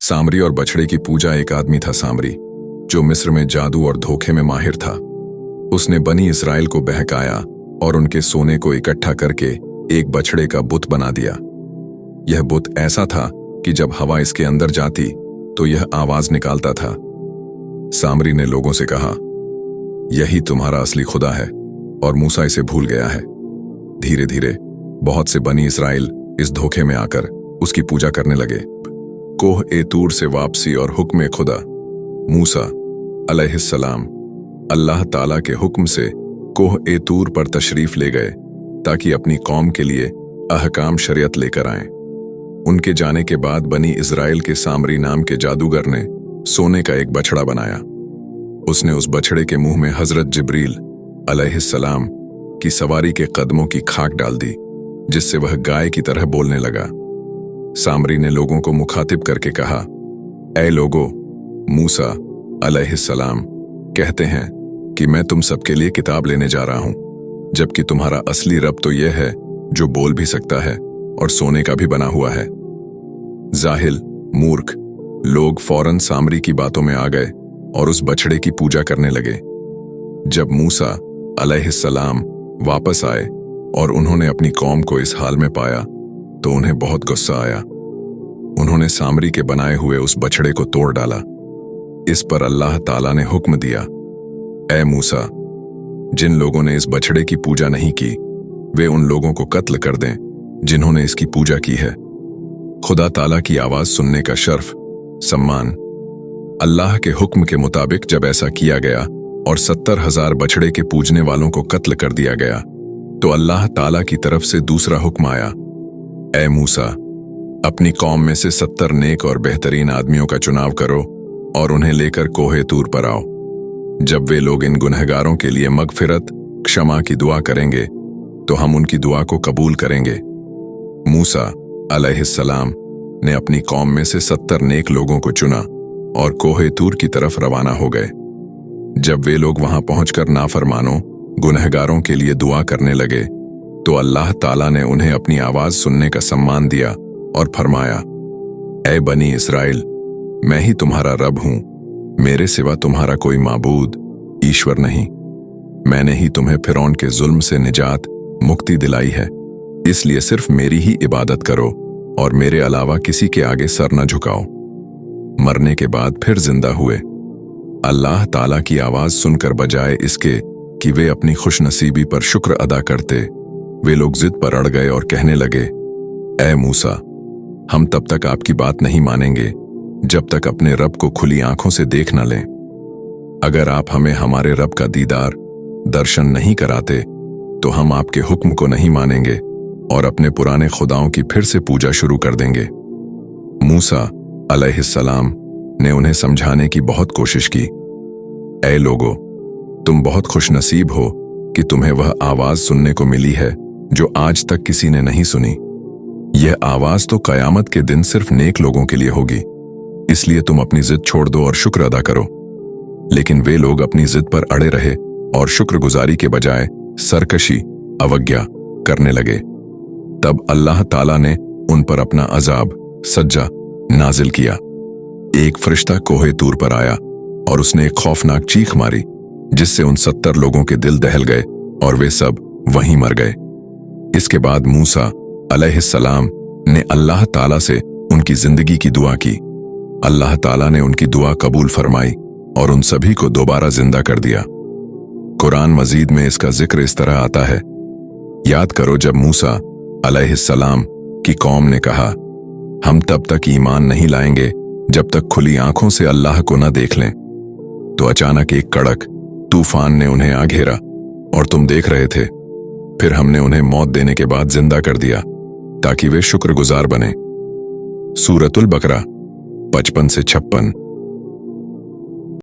सामरी और बछड़े की पूजा। एक आदमी था सामरी, जो मिस्र में जादू और धोखे में माहिर था। उसने बनी इसराइल को बहकाया और उनके सोने को इकट्ठा करके एक बछड़े का बुत बना दिया। यह बुत ऐसा था कि जब हवा इसके अंदर जाती तो यह आवाज निकालता था। सामरी ने लोगों से कहा, यही तुम्हारा असली खुदा है, और मूसा इसे भूल गया है। धीरे धीरे बहुत से बनी इसराइल इस धोखे में आकर उसकी पूजा करने लगे। कोह ए तूर से वापसी और हुक्म खुदा। मूसा अलैहिस्सलाम अल्लाह ताला के हुक्म से कोह ए तूर पर तशरीफ ले गए ताकि अपनी कौम के लिए अहकाम शरीयत लेकर आएं। उनके जाने के बाद बनी इजराइल के सामरी नाम के जादूगर ने सोने का एक बछड़ा बनाया। उसने उस बछड़े के मुंह में हजरत जिब्रील अलैहिस्सलाम की सवारी के कदमों की खाक डाल दी, जिससे वह गाय की तरह बोलने लगा। सामरी ने लोगों को मुखातिब करके कहा, ऐ लोगो, मूसा अलैहिस्सलाम कहते हैं कि मैं तुम सबके लिए किताब लेने जा रहा हूं, जबकि तुम्हारा असली रब तो यह है जो बोल भी सकता है और सोने का भी बना हुआ है। जाहिल, मूर्ख लोग फौरन सामरी की बातों में आ गए और उस बछड़े की पूजा करने लगे। जब मूसा अलैहिस्सलाम वापस आए और उन्होंने अपनी कौम को इस हाल में पाया तो उन्हें बहुत गुस्सा आया। उन्होंने सामरी के बनाए हुए उस बछड़े को तोड़ डाला। इस पर अल्लाह ताला ने हुक्म दिया, ऐ मूसा, जिन लोगों ने इस बछड़े की पूजा नहीं की वे उन लोगों को कत्ल कर दें जिन्होंने इसकी पूजा की है। खुदा ताला की आवाज सुनने का शर्फ, सम्मान। अल्लाह के हुक्म के मुताबिक जब ऐसा किया गया और 70,000 बछड़े के पूजने वालों को कत्ल कर दिया गया तो अल्लाह ताला की तरफ से दूसरा हुक्म आया, ऐ मूसा, अपनी कौम में से 70 नेक और बेहतरीन आदमियों का चुनाव करो और उन्हें लेकर कोहे तूर पर आओ। जब वे लोग इन गुनहगारों के लिए मगफिरत, क्षमा की दुआ करेंगे तो हम उनकी दुआ को कबूल करेंगे। मूसा अलैहिस्सलाम ने अपनी कौम में से 70 नेक लोगों को चुना और कोहे तूर की तरफ रवाना हो गए। जब वे लोग वहां पहुंचकर नाफरमानों, गुनहगारों के लिए दुआ करने लगे तो अल्लाह ताला ने उन्हें अपनी आवाज सुनने का सम्मान दिया और फरमाया, ऐ बनी इसराइल, मैं ही तुम्हारा रब हूं, मेरे सिवा तुम्हारा कोई माबूद, ईश्वर नहीं। मैंने ही तुम्हें फिरौन के जुल्म से निजात, मुक्ति दिलाई है, इसलिए सिर्फ मेरी ही इबादत करो और मेरे अलावा किसी के आगे सर न झुकाओ। मरने के बाद फिर जिंदा हुए। अल्लाह ताला की आवाज सुनकर बजाय इसके कि वे अपनी खुशनसीबी पर शुक्र अदा करते, वे लोग जिद पर अड़ गए और कहने लगे, ऐ मूसा, हम तब तक आपकी बात नहीं मानेंगे जब तक अपने रब को खुली आंखों से देख न लें। अगर आप हमें हमारे रब का दीदार, दर्शन नहीं कराते तो हम आपके हुक्म को नहीं मानेंगे और अपने पुराने खुदाओं की फिर से पूजा शुरू कर देंगे। मूसा अलैहिस्सलाम ने उन्हें समझाने की बहुत कोशिश की, ऐ लोगो, तुम बहुत खुशनसीब हो कि तुम्हें वह आवाज सुनने को मिली है जो आज तक किसी ने नहीं सुनी। यह आवाज तो कयामत के दिन सिर्फ नेक लोगों के लिए होगी, इसलिए तुम अपनी जिद छोड़ दो और शुक्र अदा करो। लेकिन वे लोग अपनी जिद पर अड़े रहे और शुक्रगुजारी के बजाय सरकशी, अवज्ञा करने लगे। तब अल्लाह ताला ने उन पर अपना अजाब, सज्जा नाजिल किया। एक फरिश्ता कोहे तूर पर आया और उसने एक खौफनाक चीख मारी जिससे उन 70 लोगों के दिल दहल गए और वे सब वहीं मर गए। इसके बाद मूसा अलैहिस्सलाम ने अल्लाह ताला से उनकी जिंदगी की दुआ की। अल्लाह ताला ने उनकी दुआ कबूल फरमाई और उन सभी को दोबारा जिंदा कर दिया। कुरान मजीद में इसका जिक्र इस तरह आता है, याद करो जब मूसा अलैहिस्सलाम की कौम ने कहा, हम तब तक ईमान नहीं लाएंगे जब तक खुली आंखों से अल्लाह को न देख लें। तो अचानक एक कड़क तूफान ने उन्हें आ घेरा और तुम देख रहे थे। फिर हमने उन्हें मौत देने के बाद जिंदा कर दिया ताकि वे शुक्रगुजार बने। सूरतुल बकरा 55 से 56।